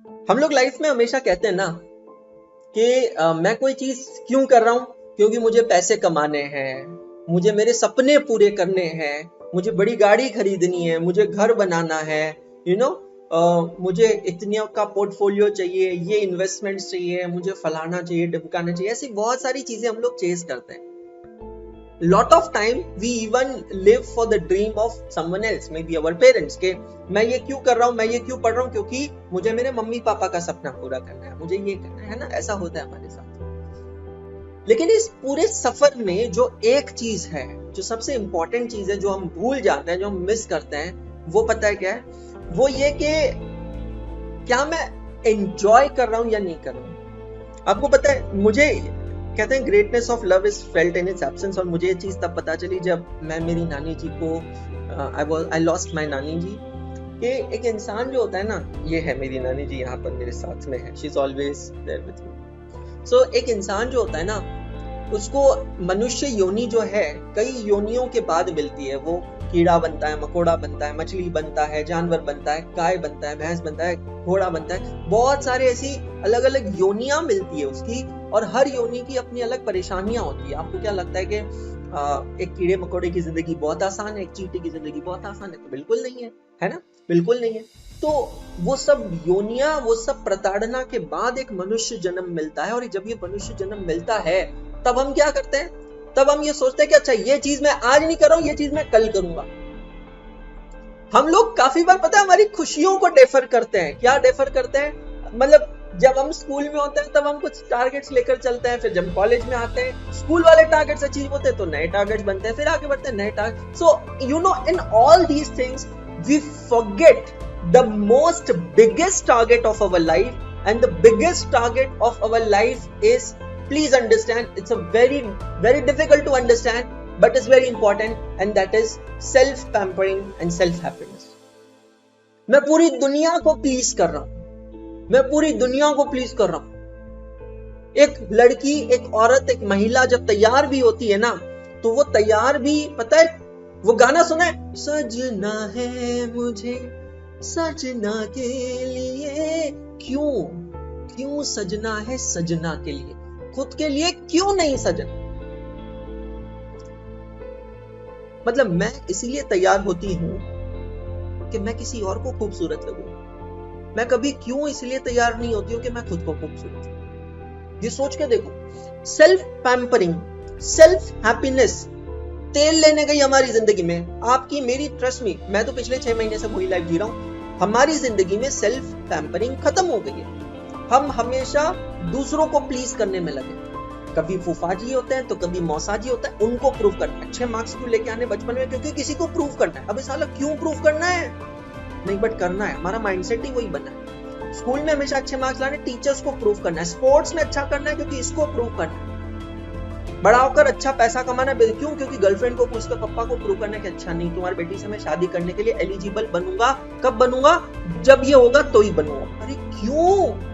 हम लोग लाइफ में हमेशा कहते हैं ना कि मैं कोई चीज क्यों कर रहा हूं, क्योंकि मुझे पैसे कमाने हैं, मुझे मेरे सपने पूरे करने हैं, मुझे बड़ी गाड़ी खरीदनी है, मुझे घर बनाना है, यू नो मुझे इतने का पोर्टफोलियो चाहिए, ये इन्वेस्टमेंट्स चाहिए, मुझे फलाना चाहिए, ढिमकाना चाहिए। ऐसी बहुत सारी चीजें हम लोग चेस करते हैं। lot of time we even live for the dream of someone else, maybe our parents, के मैं ये क्यों कर रहा हूँ, मैं ये क्यों पढ़ रहा हूँ, क्योंकि मुझे मेरे मम्मी पापा का सपना पूरा करना है, मुझे ये करना है ना। ऐसा होता है हमारे साथ। लेकिन इस पूरे सफर में जो एक चीज है, जो सबसे इंपॉर्टेंट चीज है, जो हम भूल जाते हैं, जो हम मिस करते हैं, वो पता है क्या है? वो ये कि क्या मैं एंजॉय कर रहा हूँ या नहीं कर रहा हूँ। आपको पता है, मुझे कहते हैं greatness of love is felt in its absence, और मुझे ये चीज तब पता चली जब मैं मेरी नानी जी को आई लॉस्ट माय नानी जी। कि एक इंसान जो होता है ना, ये है मेरी नानी जी यहाँ पर मेरे साथ में है, she is always there with me. So एक इंसान जो होता है ना, उसको मनुष्य योनि जो है कई योनियों के बाद मिलती है। वो कीड़ा बनता है, मकोड़ा बनता है, मछली बनता है, जानवर बनता है, गाय बनता है, भैंस बनता है, घोड़ा बनता है, बहुत सारे ऐसी अलग अलग योनियां मिलती है उसकी, और हर योनि की अपनी अलग परेशानियां होती है। आपको क्या लगता है कि एक कीड़े मकोड़े की जिंदगी बहुत आसान है, एक चींटी की जिंदगी बहुत आसान है? तो बिल्कुल नहीं है ना, बिल्कुल नहीं है। तो वो सब योनियां, वो सब प्रताड़ना के बाद एक मनुष्य जन्म मिलता है, और जब ये मनुष्य जन्म मिलता है तब हम क्या करते हैं? तब हम ये सोचते हैं कि अच्छा, ये चीज मैं आज नहीं कर रहा हूं, ये चीज मैं कल करूंगा। हम लोग काफी बार पता है हमारी खुशियों को डेफर करते हैं। क्या डेफर करते हैं? मतलब जब हम स्कूल में होते हैं तब हम कुछ टारगेट्स लेकर चलते हैं, फिर जब कॉलेज में आते हैं स्कूल वाले टारगेट्स अचीव होते हैं तो नए टारगेट्स बनते हैं, फिर आगे बढ़ते हैं नए target. So you know, in all these things we forget the most biggest target of our life, and the biggest target of our life is, please understand, it's a very difficult to understand, but it's very important, and that is self pampering and self happiness. मैं पूरी दुनिया को please कर रहा हूं, मैं पूरी दुनिया को प्लीज कर रहा हूं। एक लड़की, एक औरत, एक महिला जब तैयार भी होती है ना, तो वो तैयार भी, पता है वो गाना सुना है, सजना है मुझे सजना के लिए। क्यों सजना है सजना के लिए? खुद के लिए क्यों नहीं सजना? मतलब मैं इसीलिए तैयार होती हूं कि मैं किसी और को खूबसूरत लगूं। मैं कभी क्यों इसलिए तैयार नहीं होती हूं कि मैं खुद को खूबसूरत लगूं। ये सोच के देखो, सेल्फ पैम्परिंग, सेल्फ हैप्पीनेस तेल लेने गई हमारी जिंदगी में, आपकी मेरी, ट्रस्ट मी, मैं तो पिछले 6 महीने से वही लाइफ जी रहा हूं। हमारी जिंदगी में सेल्फ पैम्परिंग खत्म हो गई है। हम हमेशा दूसरों को प्लीज करने में लगे। कभी फूफा जी होते हैं तो कभी मौसा जी होता है, उनको प्रूव करना है। अच्छे मार्क्स क्यों लेके आने बचपन में? क्योंकि किसी को प्रूव करना है। अब साला क्यों प्रूव करना है? नहीं, बट करना है। हमारा माइंडसेट ही वही बना है। स्कूल में हमेशा अच्छे मार्क्स लाने, टीचर्स को प्रूव करना है। स्पोर्ट्स में अच्छा करना है क्योंकि इसको प्रूव करना है। बड़ा होकर अच्छा पैसा कमाना है, क्यों? क्योंकि गर्लफ्रेंड को, उसके पापा को प्रूव करना है कि अच्छा नहीं, तुम्हारी बेटी से मैं शादी करने के लिए एलिजिबल बनूंगा। कब बनूंगा? जब ये होगा तो ही बनूंगा। अरे क्यों?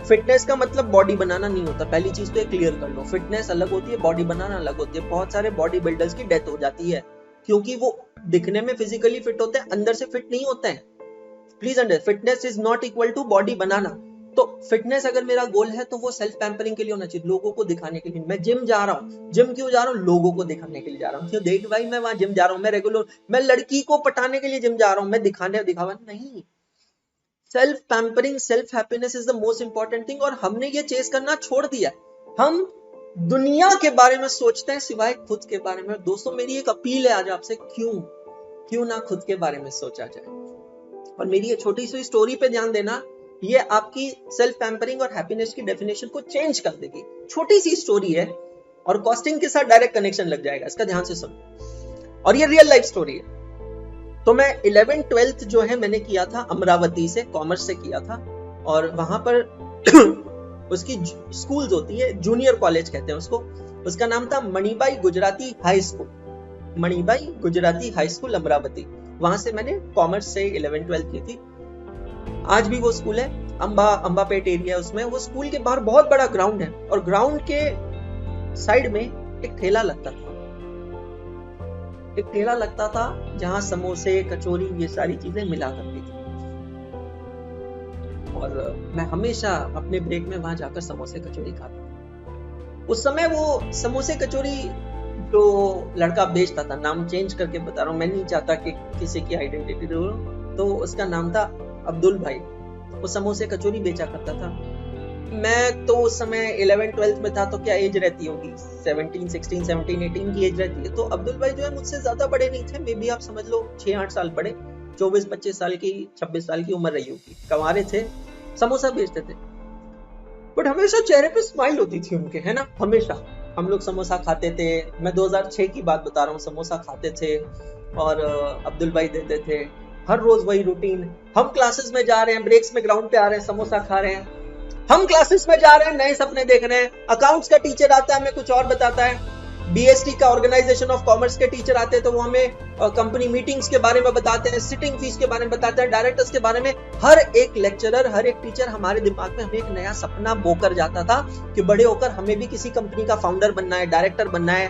फिटनेस का मतलब बॉडी बनाना नहीं होता, पहली चीज तो ये क्लियर कर लो। फिटनेस अलग होती है, बॉडी बनाना अलग होती है। बहुत सारे बॉडी बिल्डर्स की डेथ हो जाती है क्योंकि वो दिखने में फिजिकली फिट होते हैं, अंदर से फिट नहीं होते हैं। Please understand, fitness is not equal to body बनाना। तो फिटनेस अगर मेरा गोल है तो वो सेल्फ पैम्परिंग के लिए होना चाहिए, लोगों को दिखाने के लिए। मैं जिम जा रहा हूँ, जिम क्यों जा रहा हूँ? लोगों को दिखाने के लिए जा रहा हूँ। क्यों? देख भाई, मैं वहां जिम जा रहा हूँ, मैं रेगुलर, मैं लड़की को पटाने के लिए जिम जा रहा हूँ, मैं दिखावा नहीं। Self pampering, self happiness is the most important thing. और हमने ये चेस करना छोड़ दिया। हम दुनिया के बारे में सोचते हैं सिवाय खुद के बारे में। दोस्तों, मेरी एक अपील है आज आपसे, क्यों ना खुद के बारे में सोचा जाए। और मेरी ये छोटी सी स्टोरी पे ध्यान देना, ये आपकी सेल्फ पैम्परिंग और हैप्पीनेस की डेफिनेशन को चेंज कर देगी। छोटी सी स्टोरी है और कॉस्टिंग के साथ डायरेक्ट कनेक्शन लग जाएगा, इसका ध्यान से सुनो। और ये रियल लाइफ स्टोरी है। तो मैं 11th-12th जो है मैंने किया था अमरावती से, कॉमर्स से किया था। और वहां पर उसकी स्कूल्स होती है, जूनियर कॉलेज कहते हैं उसको। उसका नाम था Manibai Gujarati high school, Manibai Gujarati high school Amravati. वहां से मैंने कॉमर्स से 11th-12th की थी। आज भी वो स्कूल है, अंबापेट एरिया उसमें। वो स्कूल के बाहर बहुत बड़ा ग्राउंड है, और ग्राउंड के साइड में एक ठेला लगता था। एक ठेला लगता था जहां समोसे, कचौरी, ये सारी चीजें मिला करती थी। और मैं हमेशा अपने ब्रेक में वहां जाकर समोसे कचौड़ी खाता था। उस समय वो समोसे कचौड़ी जो लड़का बेचता था, नाम चेंज करके बता रहा हूँ, मैं नहीं चाहता कि किसी की आइडेंटिटी हो, तो उसका नाम था अब्दुल भाई। वो समोसे कचौड़ी बेचा करता था। मैं तो उस समय 11-12 में था, तो क्या एज रहती होगी, 17, 16, 17, 18 की एज रहती है। तो अब्दुल भाई जो है मुझसे ज्यादा बड़े नहीं थे, मे बी आप समझ लो 6-8 साल बड़े, 24-25 साल की, 26 साल की उम्र रही होगी। कमारे थे, समोसा बेचते थे, बट हमेशा चेहरे पे स्माइल होती थी उनके, है ना। हमेशा हम लोग समोसा खाते थे। मैं 2006 की बात बता रहा हूँ, समोसा खाते थे और अब्दुल भाई देते थे। हर रोज वही रूटीन। हम क्लासेस में जा रहे हैं, ब्रेक्स में ग्राउंड पे आ रहे हैं, समोसा खा रहे हैं। हम क्लासेस में जा रहे हैं, नए सपने देख रहे हैं। अकाउंट्स का टीचर आता है, हमें कुछ और बताता है। बीएसटी का, ऑर्गेनाइजेशन ऑफ कॉमर्स के टीचर आते हैं, तो वो हमें कंपनी मीटिंग्स के बारे में बताते हैं, सिटिंग फीस के बारे में बताते हैं, डायरेक्टर्स के बारे में। हर एक लेक्चरर, हर एक टीचर हमारे दिमाग में हमें एक नया सपना बोकर जाता था कि बड़े होकर हमें भी किसी कंपनी का फाउंडर बनना है, डायरेक्टर बनना है,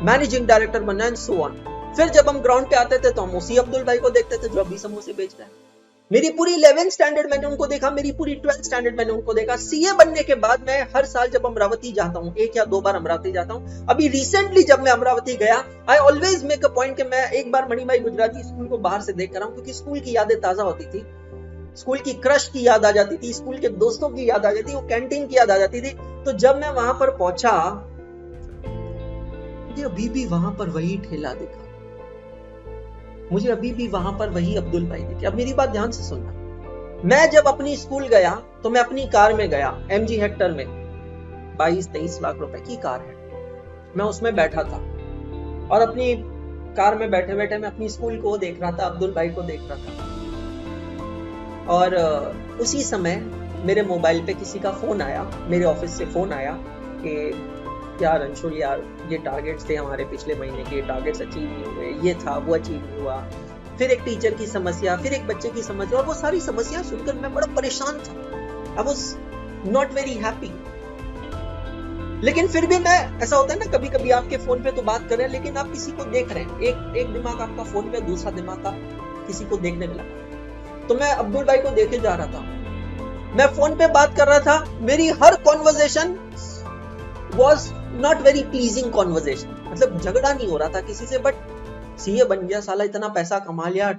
मैनेजिंग डायरेक्टर बनना है, एंड सो ऑन। फिर जब हम ग्राउंड पे आते थे तो हम उसी अब्दुल भाई को देखते थे जो अभी समोसे बेच रहा है। मेरी पूरी 11th स्टैंडर्ड मैंने उनको देखा, मेरी पूरी 12th स्टैंडर्ड मैंने उनको देखा। सीए बनने के बाद मैं हर साल जब अमरावती जाता हूँ, 1 या 2 बार अमरावती जाता हूँ। अभी रिसेंटली जब मैं अमरावती गया, I always make a point कि मैं एक बार मणिभाई गुजराती स्कूल को बाहर से देख कर आऊं, क्योंकि स्कूल की यादें ताजा होती थी। स्कूल की क्रश की याद आ जाती थी, स्कूल के दोस्तों की याद आ जाती थी, वो कैंटीन की याद आ जाती थी। तो जब मैं वहां पर पहुंचा, मुझे अभी भी वहां पर वही ठेला दिखा, मुझे अभी भी वहां पर वही अब्दुल भाई दिखे। अब मेरी बात ध्यान से सुनना। मैं जब अपनी स्कूल गया तो मैं अपनी कार में गया, MG हेक्टर में, 22-23 लाख रुपए की कार है। मैं उसमें बैठा था और अपनी कार में बैठे बैठे मैं अपनी स्कूल को देख रहा था, अब्दुल भाई को देख रहा था। और उसी समय मेरे मोबाइल पे किसी का फोन आया, मेरे ऑफिस से फोन आया कि यार अंशुल यार, ये टारगेट्स थे हमारे पिछले महीने के, टारगेट्स अचीव नहीं हुए, ये था वो अचीव नहीं हुआ। फिर एक टीचर की समस्या, फिर एक बच्चे की समस्या, और वो सारी समस्या सुनकर मैं बड़ा परेशान था। I was not very happy. लेकिन फिर भी मैं, ऐसा होता है ना, कभी कभी आपके फोन पे तो बात कर रहे हैं लेकिन आप किसी को देख रहे हैं। एक दिमाग आपका फोन पे, दूसरा दिमाग आप किसी को देखने में लगा। तो मैं अब्दुल भाई को देखे जा रहा था, मैं फोन पे बात कर रहा था। मेरी हर conversation was not very pleasing conversation, मतलब झगड़ा नहीं हो रहा था किसी से, बट सीए बन गया साला, इतना पैसा कमा लिया,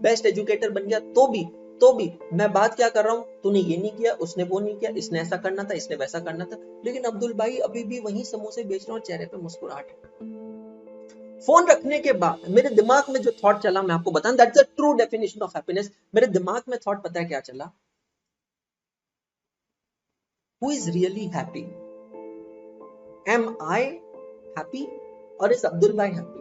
बेस्ट एजुकेटर बन गया, तो भी मैं बात क्या कर रहा हूँ, तूने ये नहीं किया, उसने वो नहीं किया, इसने ऐसा करना था, इसने वैसा करना था। लेकिन अब्दुल भाई अभी भी वही समोसे बेच रहे हैं और चेहरे पे मुस्कुराहट है। फोन रखने के बाद मेरे दिमाग में जो थॉट चला, मैं आपको बताऊं, that's the true definition of happiness. मेरे दिमाग में थॉट पता है क्या चला? Who is really happy? Am I happy और इज अब्दुल भाई हैप्पी?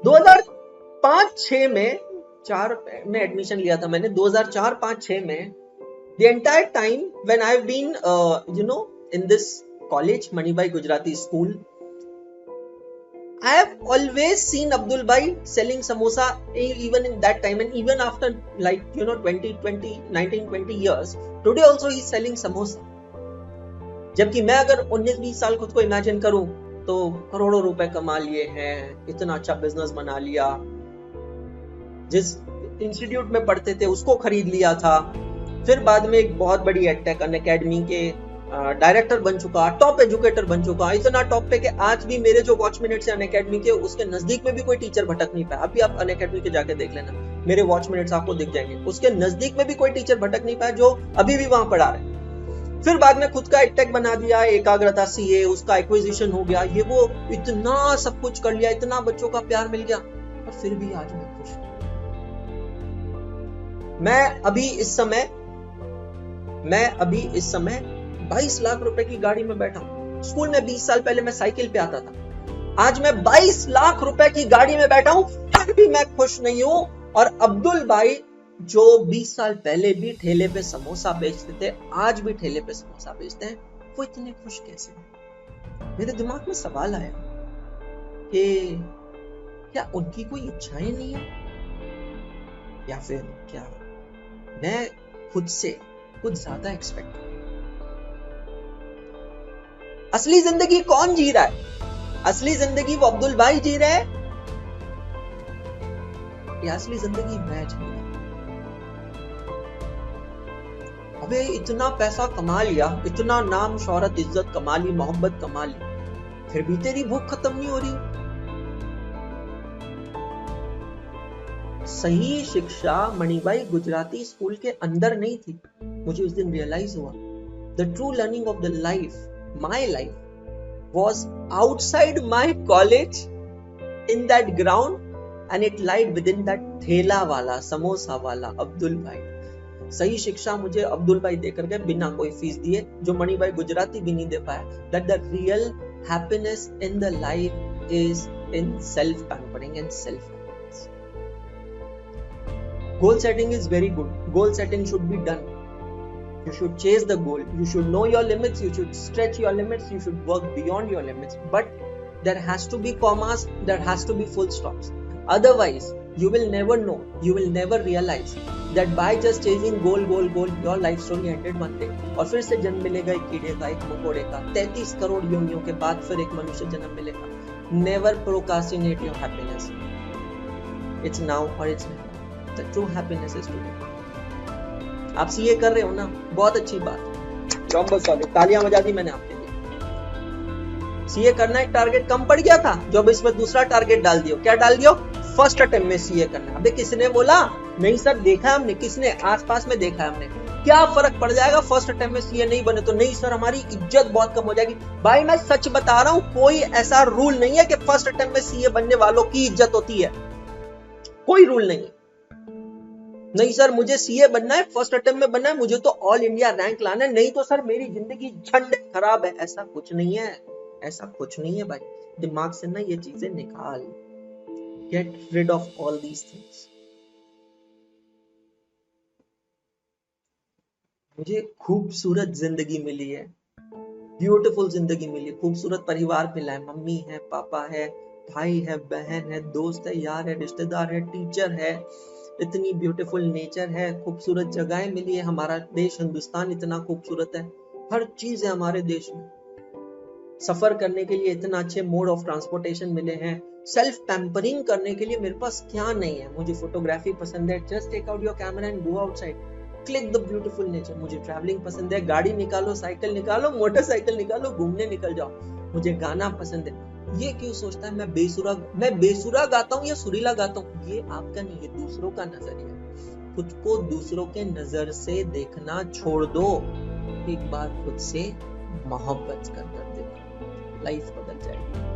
2005-6 में 4 में एडमिशन लिया था मैंने, 2004-5-6 में। The entire time when I've been in this college, Manibhai Gujarati School, I have always seen Abdul Bhai selling samosa, even in that time, and even after 19-20 years, today also he's selling samosa. जबकि मैं अगर 19-20 साल खुद को imagine करूं तो करोड़ों रुपए कमा लिए हैं, इतना अच्छा बिजनेस बना लिया, जिस इंस्टीट्यूट में पढ़ते थे उसको खरीद लिया था, फिर बाद में एक बहुत बड़ी एडटेक अनअकैडमी के डायरेक्टर बन चुका, टॉप एजुकेटर बन चुका, इतना टॉप पे कि आज भी मेरे जो वॉच मिनट्स है अनअकैडमी के, उसके नजदीक में भी कोई टीचर भटक नहीं पाया। अभी आप अनअकैडमी के जाके देख लेना, मेरे वॉच मिनट्स आपको दिख जाएंगे, उसके नजदीक में भी कोई टीचर भटक नहीं पाया जो अभी भी वहां पढ़ा रहे। फिर बाद में खुद का एडटेक बना दिया, एकाग्रता सीए, उसका एक्विजिशन हो गया, ये वो, इतना सब कुछ कर लिया, इतना बच्चों का प्यार मिल गया, और फिर भी आज मैं खुश हूं। मैं अभी इस समय 22 लाख रुपए की गाड़ी में बैठा हूं। स्कूल में 20 साल पहले मैं साइकिल पे आता था, आज मैं 22 लाख रुपए की गाड़ी में बैठा हूं, फिर भी मैं खुश नहीं हूं। और अब्दुल भाई जो 20 साल पहले भी ठेले पे समोसा बेचते थे, आज भी ठेले पे समोसा बेचते हैं, वो इतने खुश कैसे हैं? मेरे दिमाग में सवाल आया कि क्या उनकी कोई इच्छाएं नहीं है, या फिर क्या मैं खुद से कुछ ज्यादा एक्सपेक्ट करूं? असली जिंदगी कौन जी रहा है? असली जिंदगी वो अब्दुल भाई जी रहे हैं या असली जिंदगी मैं जी रहा हूं? अबे इतना पैसा कमा लिया, इतना नाम शोहरत इज्जत कमा ली, मोहब्बत कमा ली, फिर भी तेरी भूख खत्म नहीं हो रही। सही शिक्षा मणिबाई गुजराती स्कूल के अंदर नहीं थी। मुझे उस दिन रियलाइज हुआ the true learning of the life, my life was outside my college in that ground and it lied within that ठेला वाला समोसा वाला अब्दुल भाई। सही शिक्षा मुझे अब्दुल भाई देकर गए बिना कोई फीस दिए, जो मणिबाई गुजराती भी नहीं दे पाया। That the real happiness in the life is in self pampering and self happiness. Goal setting is very good. Goal setting should be done. You should chase the goal. You should know your limits. You should stretch your limits. You should work beyond your limits. But there has to be commas. There has to be full stops. Otherwise, you will never know. You will never realize that by just chasing goal, your life story ended one day. और फिर से जन्म मिलेगा एक कीड़े का, एक मकोड़े का। 33 करोड़ योनियों के बाद फिर एक मनुष्य जन्म मिलेगा। Never procrastinate your happiness. It's now or it's never. The true happiness is today. आप सीए कर रहे हो ना, बहुत अच्छी बात। जॉब वाले तालियां बजा दी मैंने आपके लिए। सीए करना एक टारगेट कम पड़ गया था, जो अब इसमें दूसरा टारगेट डाल दियो। क्या डाल दियो? फर्स्ट अटेम्प्ट में सीए करना। अबे किसने बोला? नहीं सर, देखा हमने। किसने? आसपास में देखा हमने। क्या फर्क पड़ जाएगा फर्स्ट अटेम्प्ट में सीए नहीं बने तो? नहीं सर, हमारी इज्जत बहुत कम हो जाएगी। भाई मैं सच बता रहा हूं, कोई ऐसा रूल नहीं है कि फर्स्ट अटेम्प्ट में सीए बनने वालों की इज्जत होती है। कोई रूल नहीं। नहीं सर, मुझे सीए बनना है, फर्स्ट अटेम्प्ट में बनना है, मुझे तो ऑल इंडिया रैंक लाना है, नहीं तो सर मेरी जिंदगी झंड खराब है। ऐसा कुछ नहीं है, ऐसा कुछ नहीं है भाई। दिमाग से ना ये चीजें निकाल। Get rid of all these things. मुझे खूबसूरत जिंदगी मिली है, ब्यूटीफुल जिंदगी मिली, खूबसूरत परिवार मिला है। मम्मी है, पापा है, भाई है, बहन है, दोस्त है, यार है, रिश्तेदार है, टीचर है, इतनी ब्यूटीफुल नेचर है, खूबसूरत जगहें मिली है। हमारा देश हिंदुस्तान इतना खूबसूरत है, हर चीज है हमारे देश में। सफर करने के लिए इतना अच्छे मोड ऑफ ट्रांसपोर्टेशन मिले हैं। सेल्फ पैम्परिंग करने के लिए मेरे पास क्या नहीं है। मुझे फोटोग्राफी पसंद है, just take out your camera and go outside, click the beautiful nature. मुझे ट्रैवलिंग पसंद है, गाड़ी निकालो, साइकिल निकालो, मोटरसाइकिल निकालो, घूमने निकल जाओ। मुझे गाना पसंद है। ये क्यों सोचता है मैं बेसुरा गाता हूँ या सुरीला गाता हूँ? ये आपका नहीं, ये दूसरों का नजरिया। खुद को दूसरों के नजर से देखना छोड़ दो, एक बार खुद से मोहब्बत कर देखो, लाइफ बदल जाएगी।